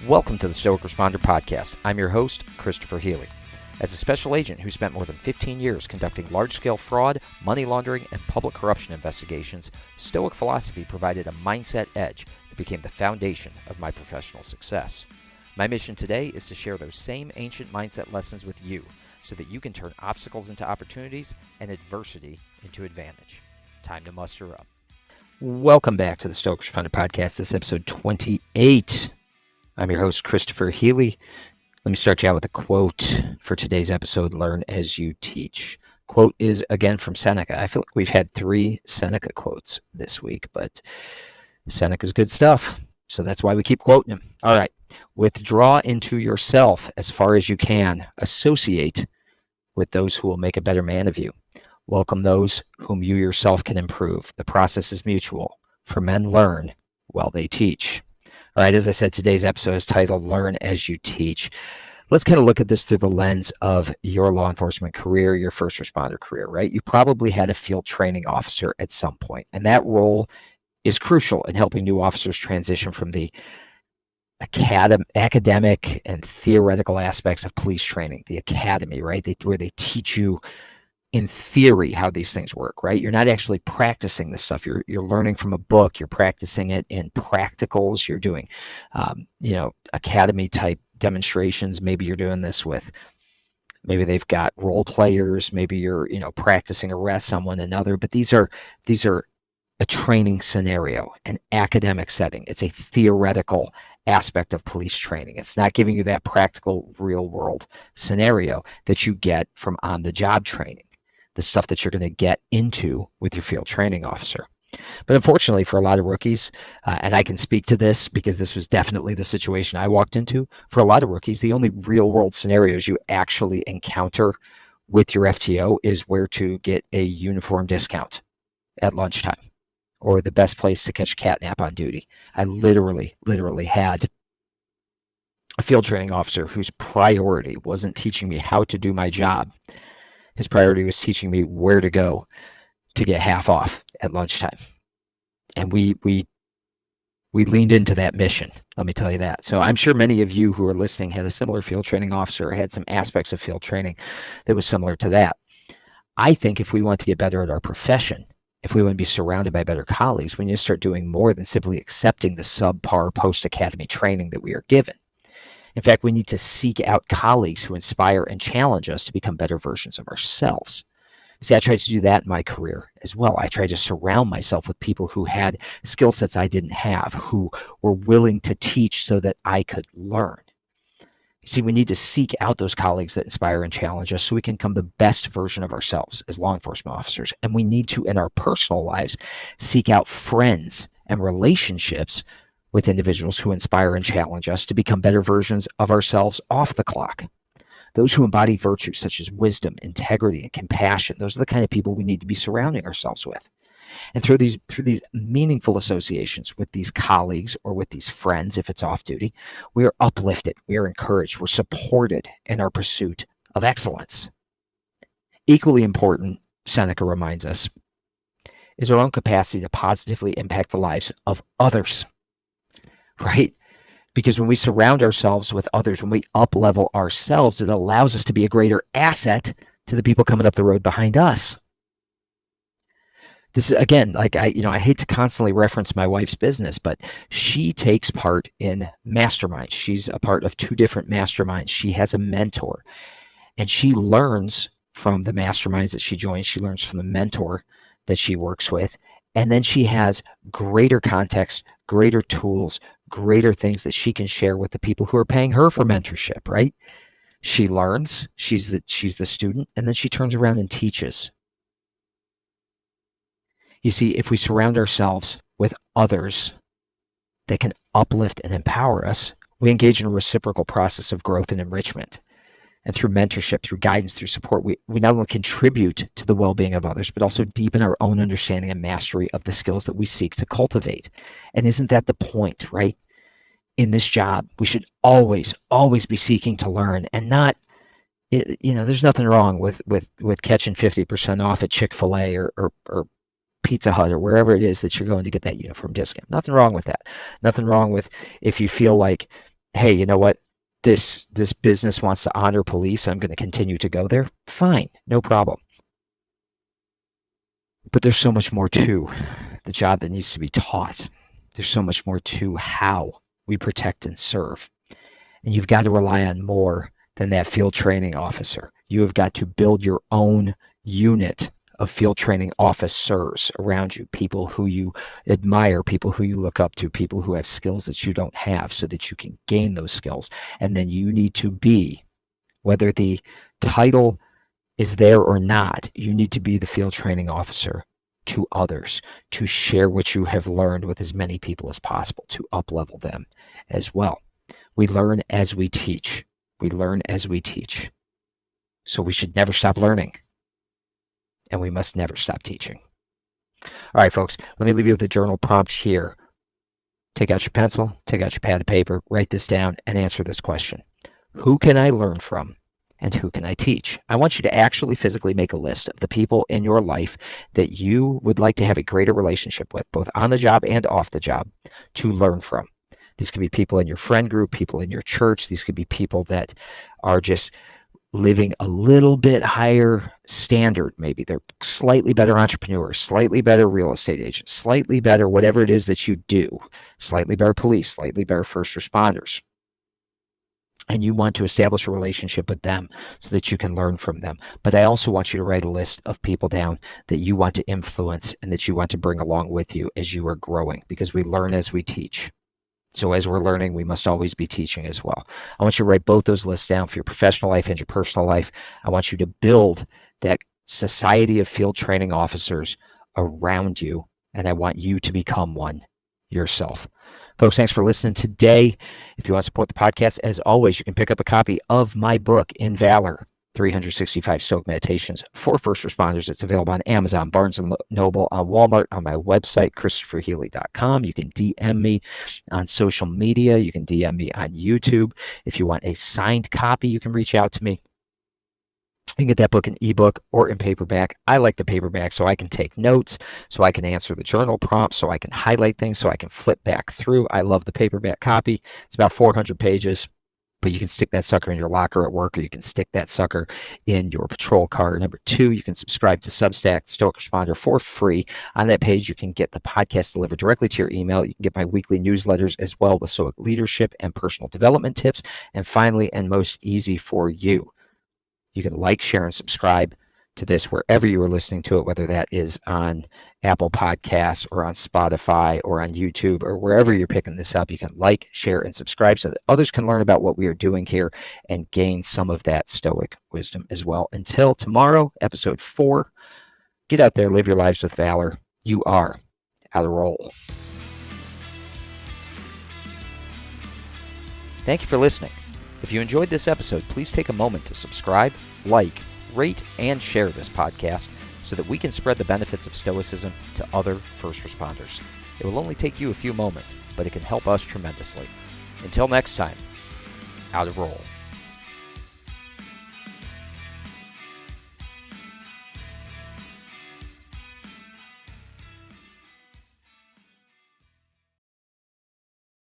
Welcome to the Stoic Responder Podcast. I'm your host, Christopher Healy. As a special agent who spent more than 15 years conducting large-scale fraud, money laundering, and public corruption investigations, Stoic philosophy provided a mindset edge that became the foundation of my professional success. My mission today is to share those same ancient mindset lessons with you so that you can turn obstacles into opportunities and adversity into advantage. Time to muster up. Welcome back to the Stoic Responder Podcast. This is episode 28. I'm your host, Christopher Healy. Let me start you out with a quote for today's episode, Learn as You Teach. Quote is, again, from Seneca. I feel like we've had 3 Seneca quotes this week, but Seneca's good stuff, so that's why we keep quoting him. All right. Withdraw into yourself as far as you can. Associate with those who will make a better man of you. Welcome those whom you yourself can improve. The process is mutual, for men learn while they teach. All right, as I said, today's episode is titled Learn as You Teach. Let's kind of look at this through the lens of your law enforcement career, your first responder career, right? You probably had a field training officer at some point, and that role is crucial in helping new officers transition from the academic and theoretical aspects of police training, the academy, right? Where they teach you in theory how these things work, right? You're not actually practicing this stuff. You're learning from a book. You're practicing it in practicals. You're doing, academy type demonstrations. Maybe you're doing this with, maybe they've got role players. Maybe you're, practicing arrest on one another. But these are a training scenario, an academic setting. It's a theoretical aspect of police training. It's not giving you that practical real world scenario that you get from on the job training, the stuff that you're going to get into with your field training officer. But unfortunately for a lot of rookies, and I can speak to this because this was definitely the situation I walked into, for a lot of rookies, the only real world scenarios you actually encounter with your FTO is where to get a uniform discount at lunchtime or the best place to catch a cat nap on duty. I literally had a field training officer whose priority wasn't teaching me how to do my job. His priority was teaching me where to go to get half off at lunchtime. And we leaned into that mission, let me tell you that. So I'm sure many of you who are listening had a similar field training officer or had some aspects of field training that was similar to that. I think if we want to get better at our profession, if we want to be surrounded by better colleagues, we need to start doing more than simply accepting the subpar post-academy training that we are given. In fact, we need to seek out colleagues who inspire and challenge us to become better versions of ourselves. See, I tried to do that in my career as well. I tried to surround myself with people who had skill sets I didn't have, who were willing to teach so that I could learn. You see, we need to seek out those colleagues that inspire and challenge us so we can become the best version of ourselves as law enforcement officers. And we need to, in our personal lives, seek out friends and relationships with individuals who inspire and challenge us to become better versions of ourselves off the clock. Those who embody virtues such as wisdom, integrity, and compassion, those are the kind of people we need to be surrounding ourselves with. And through these meaningful associations with these colleagues or with these friends, if it's off duty, we are uplifted, we are encouraged, we're supported in our pursuit of excellence. Equally important, Seneca reminds us, is our own capacity to positively impact the lives of others. Right? Because when we surround ourselves with others, when we up-level ourselves, it allows us to be a greater asset to the people coming up the road behind us. This is, again, like I hate to constantly reference my wife's business, but she takes part in masterminds. She's a part of 2 different masterminds. She has a mentor, and she learns from the masterminds that she joins. She learns from the mentor that she works with, and then she has greater context, greater tools, greater things that she can share with the people who are paying her for mentorship, right? She learns, she's the student, and then she turns around and teaches. You see, if we surround ourselves with others that can uplift and empower us, we engage in a reciprocal process of growth and enrichment. And through mentorship, through guidance, through support, we not only contribute to the well-being of others, but also deepen our own understanding and mastery of the skills that we seek to cultivate. And isn't that the point, right? In this job, we should always be seeking to learn and not, there's nothing wrong with catching 50% off at Chick-fil-A or Pizza Hut or wherever it is that you're going to get that uniform discount. Nothing wrong with that. Nothing wrong with if you feel like hey, you know what? This business wants to honor police. I'm going to continue to go there. Fine, no problem. But there's so much more to the job that needs to be taught. There's so much more to how we protect and serve. And you've got to rely on more than that field training officer. You have got to build your own unit of field training officers around you, people who you admire, people who you look up to, people who have skills that you don't have so that you can gain those skills. And then you need to be, whether the title is there or not, you need to be the field training officer to others, to share what you have learned with as many people as possible, to up-level them as well. We learn as we teach. We learn as we teach. So we should never stop learning. And we must never stop teaching. All right, folks, let me leave you with a journal prompt here. Take out your pencil, take out your pad and paper, write this down, and answer this question. Who can I learn from, and who can I teach? I want you to actually physically make a list of the people in your life that you would like to have a greater relationship with, both on the job and off the job, to learn from. These could be people in your friend group, people in your church. These could be people that are just living a little bit higher standard. Maybe they're slightly better entrepreneurs, slightly better real estate agents, slightly better whatever it is that you do, slightly better police, slightly better first responders. And you want to establish a relationship with them so that you can learn from them. But I also want you to write a list of people down that you want to influence and that you want to bring along with you as you are growing, because we learn as we teach. So as we're learning, we must always be teaching as well. I want you to write both those lists down for your professional life and your personal life. I want you to build that society of field training officers around you, and I want you to become one yourself. Folks, thanks for listening today. If you want to support the podcast, as always, you can pick up a copy of my book, In Valor, 365 Stoic Meditations for First Responders. It's available on Amazon, Barnes & Noble, on Walmart, on my website, ChristopherHealy.com. You can DM me on social media. You can DM me on YouTube. If you want a signed copy, you can reach out to me. You can get that book in ebook or in paperback. I like the paperback so I can take notes, so I can answer the journal prompts, so I can highlight things, so I can flip back through. I love the paperback copy. It's about 400 pages. But you can stick that sucker in your locker at work, or you can stick that sucker in your patrol car. Number 2, you can subscribe to Substack, Stoic Responder, for free. On that page, you can get the podcast delivered directly to your email. You can get my weekly newsletters as well with Stoic leadership and personal development tips. And finally, and most easy for you, you can like, share, and subscribe to this wherever you are listening to it, whether that is on Apple Podcasts or on Spotify or on YouTube or wherever you're picking this up. You can like, share, and subscribe so that others can learn about what we are doing here and gain some of that Stoic wisdom as well. Until tomorrow, episode 4, get out there, live your lives with valor. You are out of roll. Thank you for listening. If you enjoyed this episode, please take a moment to subscribe, like, rate, and share this podcast so that we can spread the benefits of Stoicism to other first responders. It will only take you a few moments, but it can help us tremendously. Until next time, out of roll.